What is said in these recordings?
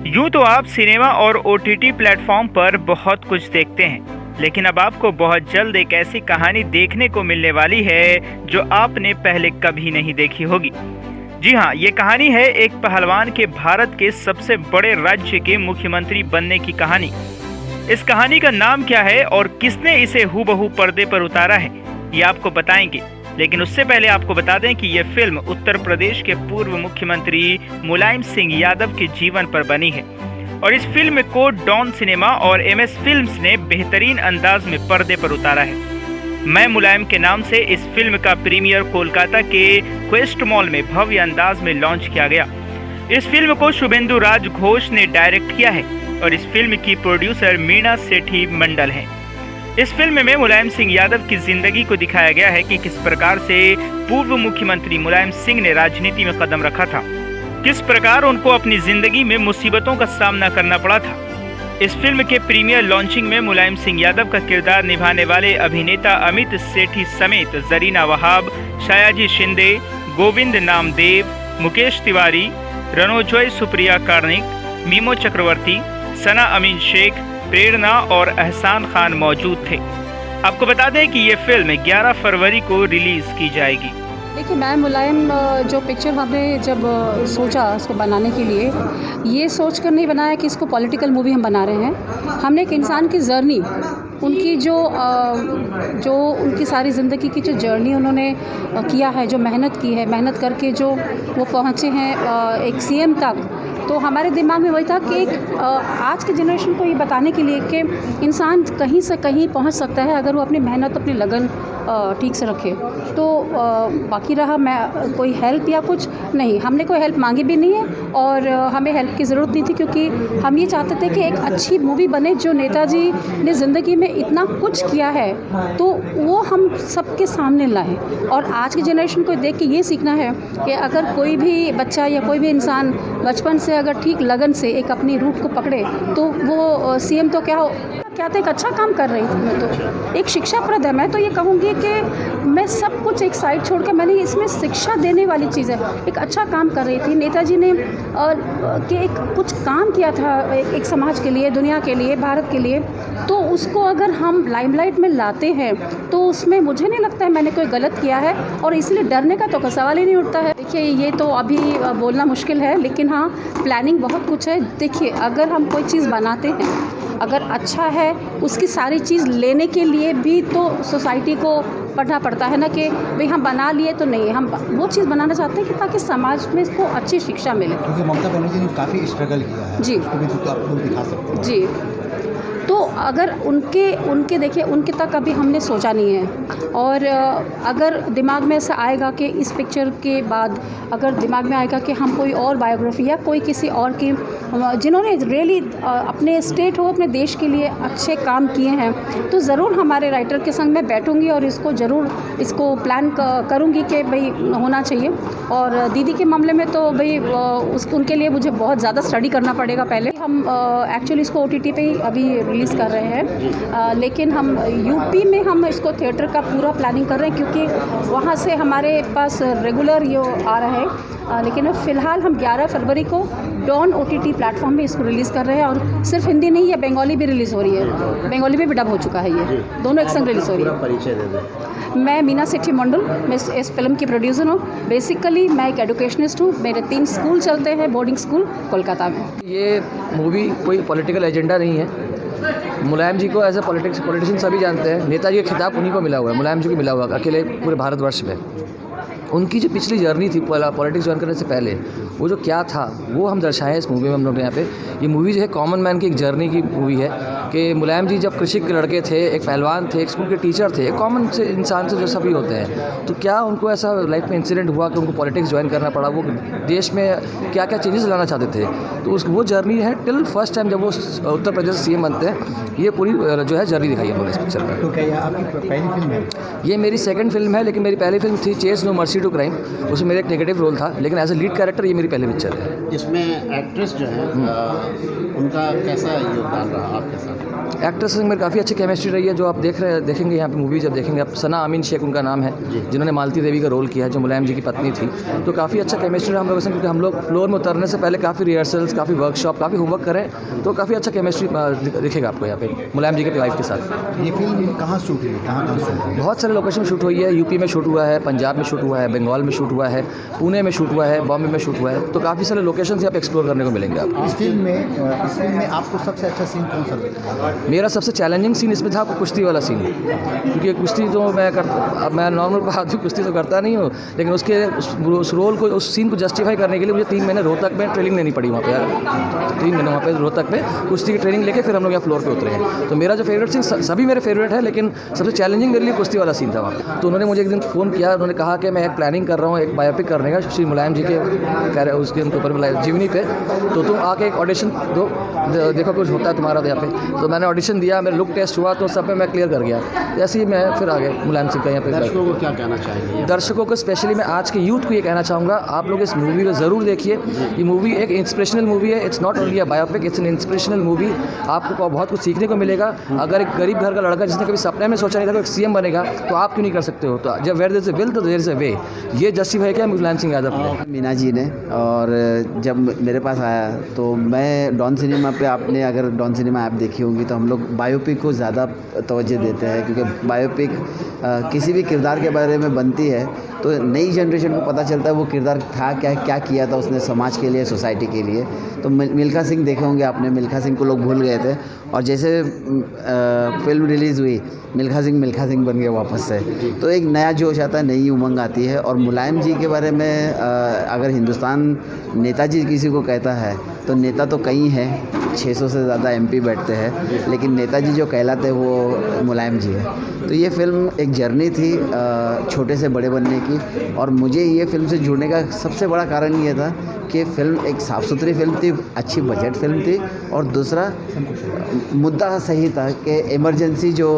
यूँ तो आप सिनेमा और ओटीटी प्लेटफॉर्म पर बहुत कुछ देखते हैं, लेकिन अब आपको बहुत जल्द एक ऐसी कहानी देखने को मिलने वाली है जो आपने पहले कभी नहीं देखी होगी। जी हाँ, ये कहानी है एक पहलवान के भारत के सबसे बड़े राज्य के मुख्यमंत्री बनने की कहानी। इस कहानी का नाम क्या है और किसने इसे हूबहू पर्दे पर उतारा है, ये आपको बताएंगे। लेकिन उससे पहले आपको बता दें कि यह फिल्म उत्तर प्रदेश के पूर्व मुख्यमंत्री मुलायम सिंह यादव के जीवन पर बनी है और इस फिल्म को डॉन सिनेमा और एमएस फिल्म्स ने बेहतरीन अंदाज में पर्दे पर उतारा है। मैं मुलायम के नाम से इस फिल्म का प्रीमियर कोलकाता के क्वेस्ट मॉल में भव्य अंदाज में लॉन्च किया गया। इस फिल्म को शुभेंदु राज घोष ने डायरेक्ट किया है और इस फिल्म की प्रोड्यूसर मीना सेठी मंडल हैं। इस फिल्म में मुलायम सिंह यादव की जिंदगी को दिखाया गया है कि किस प्रकार से पूर्व मुख्यमंत्री मुलायम सिंह ने राजनीति में कदम रखा था, किस प्रकार उनको अपनी जिंदगी में मुसीबतों का सामना करना पड़ा था। इस फिल्म के प्रीमियर लॉन्चिंग में मुलायम सिंह यादव का किरदार निभाने वाले अभिनेता अमित सेठी समेत जरीना वहाब, शायाजी शिंदे, गोविंद नामदेव, मुकेश तिवारी, रणोजॉय सुप्रिया कार्निक, मीमो चक्रवर्ती, सना अमीन शेख, प्रेरणा और एहसान खान मौजूद थे। आपको बता दें कि ये फिल्म 11 फरवरी को रिलीज की जाएगी। देखिए, मैं मुलायम जो पिक्चर हमने जब सोचा इसको बनाने के लिए, ये सोच कर नहीं बनाया कि इसको पॉलिटिकल मूवी हम बना रहे हैं। हमने एक इंसान की जर्नी, उनकी जो उनकी सारी ज़िंदगी की जो जर्नी उन्होंने किया है, जो मेहनत की है, मेहनत करके जो वो पहुँचे हैं एक सीएम तक, तो हमारे दिमाग में वही था कि एक आज के जनरेशन को ये बताने के लिए कि इंसान कहीं से कहीं पहुंच सकता है अगर वो अपनी मेहनत, अपनी लगन ठीक से रखे। तो बाकी रहा मैं कोई हेल्प या कुछ नहीं, हमने कोई हेल्प मांगी भी नहीं है और हमें हेल्प की ज़रूरत नहीं थी, क्योंकि हम ये चाहते थे कि एक अच्छी मूवी बने जो नेताजी ने ज़िंदगी में इतना कुछ किया है तो वो हम सबके सामने लाएं। और आज की जनरेशन को देख के ये सीखना है कि अगर कोई भी बच्चा या कोई भी इंसान बचपन से अगर ठीक लगन से एक अपनी रूट को पकड़े तो वो सीएम तो क्या तो एक अच्छा काम कर रही थी। मैं तो एक शिक्षाप्रद है, मैं तो ये कहूँगी कि मैं सब कुछ एक साइड छोड़कर मैंने इसमें शिक्षा देने वाली चीज़ है, एक अच्छा काम कर रही थी। नेताजी ने कि एक कुछ काम किया था एक समाज के लिए, दुनिया के लिए, भारत के लिए, तो उसको अगर हम लाइमलाइट में लाते हैं तो उसमें मुझे नहीं लगता है मैंने कोई गलत किया है और इसलिए डरने का तो सवाल ही नहीं उठता है। देखिए, ये तो अभी बोलना मुश्किल है, लेकिन हाँ, प्लानिंग बहुत कुछ है। देखिए, अगर हम कोई चीज़ बनाते हैं, अगर अच्छा है, उसकी सारी चीज़ लेने के लिए भी तो सोसाइटी को पढ़ना पड़ता है ना, कि भाई हम बना लिए तो नहीं, हम वो चीज़ बनाना चाहते हैं कि ताकि समाज में इसको अच्छी शिक्षा मिले। क्योंकि ममता बनर्जी ने काफ़ी स्ट्रगल किया है जी, उसको भी तो आप लोग दिखा सकते हैं। जी, तो अगर उनके देखिए, उनके तक अभी हमने सोचा नहीं है। और अगर दिमाग में ऐसा आएगा कि इस पिक्चर के बाद अगर दिमाग में आएगा कि हम कोई और बायोग्राफी या कोई किसी और की जिन्होंने रियली अपने स्टेट हो, अपने देश के लिए अच्छे काम किए हैं, तो ज़रूर हमारे राइटर के संग मैं बैठूंगी और इसको प्लान करूंगी कि भाई होना चाहिए। और दीदी के मामले में तो भाई उनके लिए मुझे बहुत ज़्यादा स्टडी करना पड़ेगा पहले। हम एक्चुअली इसको ओटीटी पे ही अभी रिलीज़ कर रहे हैं, लेकिन हम यूपी में हम इसको थिएटर का पूरा प्लानिंग कर रहे हैं, क्योंकि वहाँ से हमारे पास रेगुलर ये आ रहा है। लेकिन फ़िलहाल हम 11 फरवरी को डॉन ओटीटी प्लेटफॉर्म में इसको रिलीज़ कर रहे हैं और सिर्फ हिंदी नहीं, ये बंगाली भी रिलीज़ हो रही है, बंगाली में भी डब हो चुका है, ये दोनों एक संग रिलीज़ हो रही है। परिचय दे दें। मैं मीना सेठी मंडल, मैं इस फिल्म की प्रोड्यूसर हूँ। बेसिकली मैं एक एजुकेशनिस्ट हूँ, मेरे 3 स्कूल चलते हैं, बोर्डिंग स्कूल कोलकाता में। ये मूवी कोई पॉलिटिकल एजेंडा नहीं है। मुलायम जी को एज ए पॉलिटिशियन सभी जानते हैं। नेताजी का खिताब उन्हीं को मिला हुआ है, मुलायम जी को मिला हुआ है अकेले पूरे भारतवर्ष में। उनकी जो पिछली जर्नी थी पॉलिटिक्स ज्वाइन करने से पहले, वो जो क्या था वो हम दर्शाएं इस मूवी में हम लोग यहाँ पे। ये मूवी जो है कॉमन मैन की एक जर्नी की मूवी है कि मुलायम जी जब कृषि के लड़के थे, एक पहलवान थे, एक स्कूल के टीचर थे, एक कॉमन से इंसान से जो सभी होते हैं, तो क्या उनको ऐसा लाइफ में इंसिडेंट हुआ कि उनको पॉलिटिक्स ज्वाइन करना पड़ा, वो देश में क्या क्या चेंजेस लाना चाहते थे, तो वो जर्नी है टिल फर्स्ट टाइम जब वो उत्तर प्रदेश सीएम बनते हैं। ये पूरी जो है जर्नी दिखाई है इस पिक्चर में। तो क्या ये आपकी पहली फिल्म है? ये मेरी सेकंड फिल्म है, लेकिन मेरी पहली फिल्म थी chase no mercy to crime, उसमें मेरा एक नेगेटिव रोल था, लेकिन एज ए लीड कैरेक्टर ये मेरी पहली पिक्चर है। इसमें एक्ट्रेस जो है उनका कैसा योगदान रहा आपके साथ? एक्ट्रेस से मेरी काफ़ी अच्छी केमिस्ट्री रही है, जो आप देखेंगे यहाँ पे मूवी जब देखेंगे आप, सना अमीन शेख उनका नाम है, जिन्होंने मालती देवी का रोल किया है, जो मुलायम जी की पत्नी थी। तो काफ़ी अच्छा केमिस्ट्री रहा हम लोगों से, क्योंकि हम लोग फ्लोर में उतरने से पहले काफ़ी रिहर्सल्स, काफ़ी वर्कशॉप, काफ़ी होमवर्क करें, तो काफ़ी अच्छा केमिस्ट्री दिखेगा आपको यहाँ पे मुलायम जी के वाइफ के साथ। ये फिल्म कहाँ शूट हुई, कहाँ शूट हुई? बहुत सारे लोकेशन में शूट हुई है। यूपी में शूट हुआ है, पंजाब में शूट हुआ है, बंगाल में शूट हुआ है, पुणे में शूट हुआ है, बॉम्बे में शूट हुआ है। तो काफ़ी सारे लोकेशन यहाँ पे एक्सप्लोर करने को मिलेंगे आपको। इस फिल्म में आपको सबसे अच्छा सीन कौन सा लगा? मेरा सबसे चैलेंजिंग सीन इसमें था कुश्ती वाला सीन, क्योंकि कुश्ती तो मैं नॉर्मल आदमी कुश्ती तो करता नहीं हूँ, लेकिन उस रोल को, उस सीन को जस्टिफाई करने के लिए मुझे 3 महीने रोहतक में ट्रेनिंग लेनी पड़ी वहाँ पे। 3 महीने वहाँ पे रोहतक में कुश्ती की ट्रेनिंग लेके फिर हम लोग यहाँ फ्लोर पे उतरे हैं। तो मेरा जो फेवरेट सीन, सभी मेरे फेवरेट है, लेकिन सबसे चैलेंजिंग मेरे लिए कुश्ती वाला सीन था वहाँ। तो उन्होंने मुझे एक दिन फ़ोन किया, उन्होंने कहा कि मैं एक प्लानिंग कर रहा हूँ एक बायोपिक करने का श्री मुलायम जी के उसके उनके ऊपर जीवनी पे, तो तुम आके एक ऑडिशन दो, देखो कुछ होता है तुम्हारा यहाँ पे। तो मैंने ऑडिशन दिया, मेरा लुक टेस्ट हुआ, तो सब में मैं क्लियर कर गया। जैसे ही मैं फिर आ गए मुलायम सिंह का यहाँ पे। दर्शकों को क्या कहना चाहेंगे? दर्शकों को स्पेशली मैं आज के यूथ को ये कहना चाहूँगा, आप लोग इस मूवी को ज़रूर देखिए। ये मूवी एक इंस्पिरेशनल मूवी है, it's not only a biopic, it's an inspirational movie. आपको बहुत कुछ सीखने को मिलेगा। अगर एक गरीब घर का लड़का जिसने कभी सपने में सोचा नहीं था कि एक सीएम बनेगा, तो आप क्यों नहीं कर सकते हो? तो जब where there is a will तो देयर इज अ वे, ये जस्टिफाई किया मुलायम सिंह यादव ने। मीना जी ने, और जब मेरे पास आया तो मैं डॉन सिनेमा पे, आपने अगर डॉन सिनेमा ऐप देखी होगी तो हम लोग बायोपिक को ज़्यादा तवज्जो देते हैं, क्योंकि बायोपिक किसी भी किरदार के बारे में बनती है तो नई जनरेशन को पता चलता है वो किरदार था क्या किया था उसने समाज के लिए, सोसाइटी के लिए। तो मिल्खा सिंह देखे होंगे आपने, मिल्खा सिंह को लोग भूल गए थे, और जैसे फिल्म रिलीज़ हुई मिल्खा सिंह बन गए वापस से। तो एक नया जोश आता है, नई उमंग आती है। और मुलायम जी के बारे में अगर हिंदुस्तान नेताजी किसी को कहता है तो नेता तो कई हैं, 600 से ज़्यादा MP बैठते हैं, लेकिन नेताजी जो कहलाते हैं वो मुलायम जी है। तो ये फ़िल्म एक जर्नी थी छोटे से बड़े बनने की, और मुझे ये फ़िल्म से जुड़ने का सबसे बड़ा कारण ये था कि फ़िल्म एक साफ़ सुथरी फ़िल्म थी, अच्छी बजट फ़िल्म थी, और दूसरा मुद्दा सही था कि इमरजेंसी जो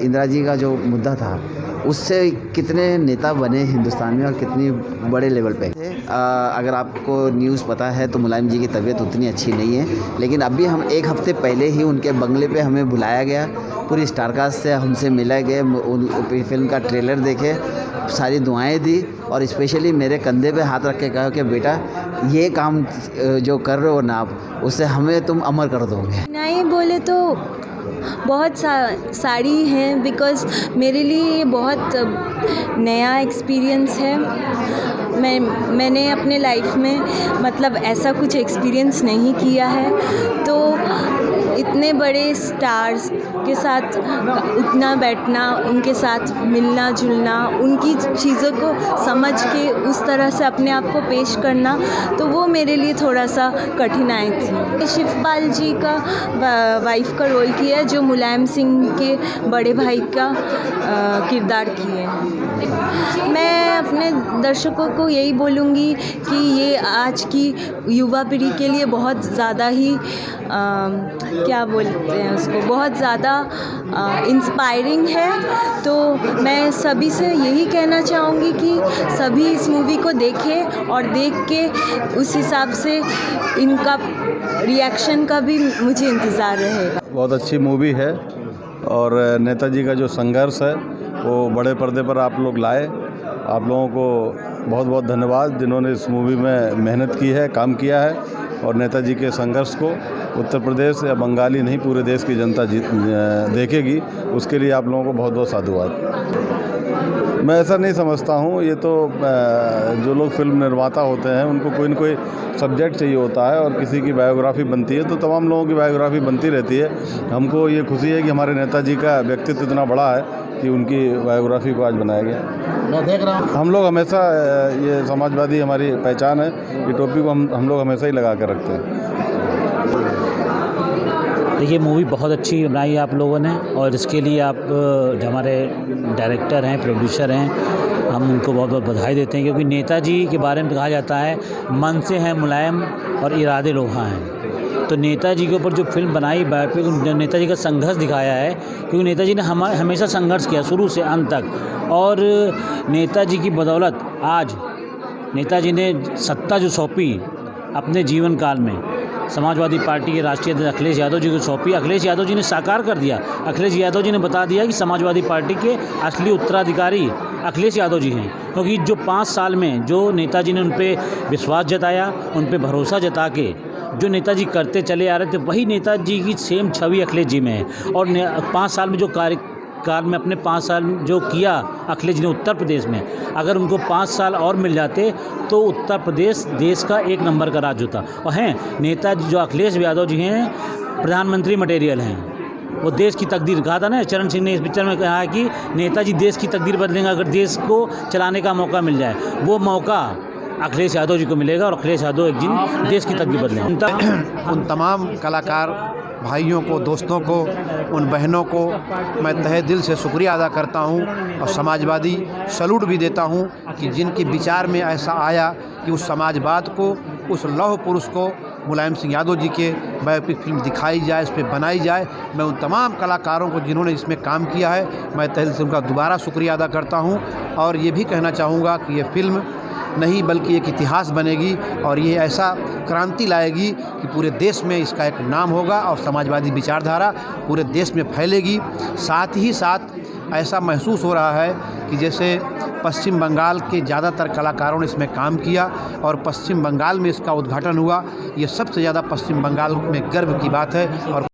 इंदिरा जी का जो मुद्दा था उससे कितने नेता बने हिंदुस्तान में और कितनी बड़े लेवल पे। अगर आपको न्यूज़ पता है तो मुलायम जी की तबीयत उतनी अच्छी नहीं है, लेकिन अभी हम 1 हफ्ते पहले ही उनके बंगले पे हमें बुलाया गया, पूरी स्टारकास्ट से हमसे मिला गए, फिल्म का ट्रेलर देखे, सारी दुआएं दी, और स्पेशली मेरे कंधे पे हाथ रख के कहा कि बेटा ये काम जो कर रहे हो ना आप, उससे हमें तुम अमर कर दोगे। नहीं बोले तो बहुत सारी हैं, बिकॉज़ मेरे लिए ये बहुत नया एक्सपीरियंस है। मैंने अपने लाइफ में मतलब ऐसा कुछ एक्सपीरियंस नहीं किया है, तो इतने बड़े स्टार्स के साथ उठना बैठना, उनके साथ मिलना जुलना, उनकी चीज़ों को समझ के उस तरह से अपने आप को पेश करना, तो वो मेरे लिए थोड़ा सा कठिनाई थी। शिवपाल जी का वाइफ का रोल किया है, जो मुलायम सिंह के बड़े भाई का किरदार किए हैं। मैं अपने दर्शकों को यही बोलूँगी कि ये आज की युवा पीढ़ी के लिए बहुत ज़्यादा ही क्या बोलते हैं उसको, बहुत ज़्यादा इंस्पायरिंग है। तो मैं सभी से यही कहना चाहूँगी कि सभी इस मूवी को देखें, और देख के उस हिसाब से इनका रिएक्शन का भी मुझे इंतज़ार रहेगा। बहुत अच्छी मूवी है, और नेताजी का जो संघर्ष है वो बड़े पर्दे पर आप लोग लाए। आप लोगों को बहुत बहुत धन्यवाद जिन्होंने इस मूवी में मेहनत की है, काम किया है, और नेताजी के संघर्ष को उत्तर प्रदेश या बंगाली नहीं पूरे देश की जनता देखेगी। उसके लिए आप लोगों को बहुत बहुत साधुवाद। मैं ऐसा नहीं समझता हूँ, ये तो जो लोग फिल्म निर्माता होते हैं उनको कोई न कोई सब्जेक्ट चाहिए होता है, और किसी की बायोग्राफी बनती है तो तमाम लोगों की बायोग्राफी बनती रहती है। हमको ये खुशी है कि हमारे नेताजी का व्यक्तित्व इतना बड़ा है कि उनकी बायोग्राफी को आज बनाया गया। मैं देख रहा हूँ हम लोग हमेशा, ये समाजवादी हमारी पहचान है, ये टोपी को हम लोग हमेशा ही लगा कर रखते हैं। देखिए, मूवी बहुत अच्छी बनाई है आप लोगों ने, और इसके लिए आप जो हमारे डायरेक्टर हैं, प्रोड्यूसर हैं, हम उनको बहुत बहुत बधाई देते हैं, क्योंकि नेताजी के बारे में कहा जाता है मन से हैं मुलायम और इरादे लोहा हैं। तो नेताजी के ऊपर जो फिल्म बनाई बायोपिक, जो नेताजी का संघर्ष दिखाया है, क्योंकि नेताजी ने हमेशा संघर्ष किया शुरू से अंत तक, और नेताजी की बदौलत आज नेताजी ने सत्ता जो सौंपी अपने जीवन काल में, समाजवादी पार्टी के राष्ट्रीय अध्यक्ष अखिलेश यादव जी को सौंपी, अखिलेश यादव जी ने साकार कर दिया। अखिलेश यादव जी ने बता दिया कि समाजवादी पार्टी के असली उत्तराधिकारी अखिलेश यादव जी हैं, क्योंकि जो 5 साल में जो नेताजी ने उन पर विश्वास जताया, उन पर भरोसा जता के जो नेताजी करते चले आ रहे थे, वही नेताजी की सेम छवि अखिलेश जी में है। और 5 साल में जो कार्यकाल में अपने 5 साल जो किया अखिलेश जी ने उत्तर प्रदेश में, अगर उनको 5 साल और मिल जाते तो उत्तर प्रदेश देश का 1 नंबर का राज्य होता। और हैं नेताजी जो अखिलेश यादव जी हैं, प्रधानमंत्री मटेरियल हैं, वो देश की तकदीर, कहा था ना चरण सिंह ने इस पिक्चर में, कहा है कि नेताजी देश की तकदीर बदलेंगे अगर देश को चलाने का मौका मिल जाए। वो मौका अखिलेश यादव जी को मिलेगा और अखिलेश यादव एक दिन देश की तकदीर बदलेंगे। उन तमाम कलाकार भाइयों को, दोस्तों को, उन बहनों को मैं तहे दिल से शुक्रिया अदा करता हूं और समाजवादी सैल्यूट भी देता हूं कि जिनके विचार में ऐसा आया कि उस समाजवाद को, उस लौह पुरुष को, मुलायम सिंह यादव जी के बायोपिक फिल्म दिखाई जाए, इस पर बनाई जाए। मैं उन तमाम कलाकारों को जिन्होंने इसमें काम किया है, मैं तहे दिल से उनका दोबारा शुक्रिया अदा करता हूं। और ये भी कहना चाहूँगा कि ये फिल्म नहीं बल्कि एक इतिहास बनेगी और ये ऐसा क्रांति लाएगी कि पूरे देश में इसका एक नाम होगा और समाजवादी विचारधारा पूरे देश में फैलेगी। साथ ही साथ ऐसा महसूस हो रहा है कि जैसे पश्चिम बंगाल के ज़्यादातर कलाकारों ने इसमें काम किया और पश्चिम बंगाल में इसका उद्घाटन हुआ। ये सबसे ज़्यादा पश्चिम बंगाल में गर्व की बात है। और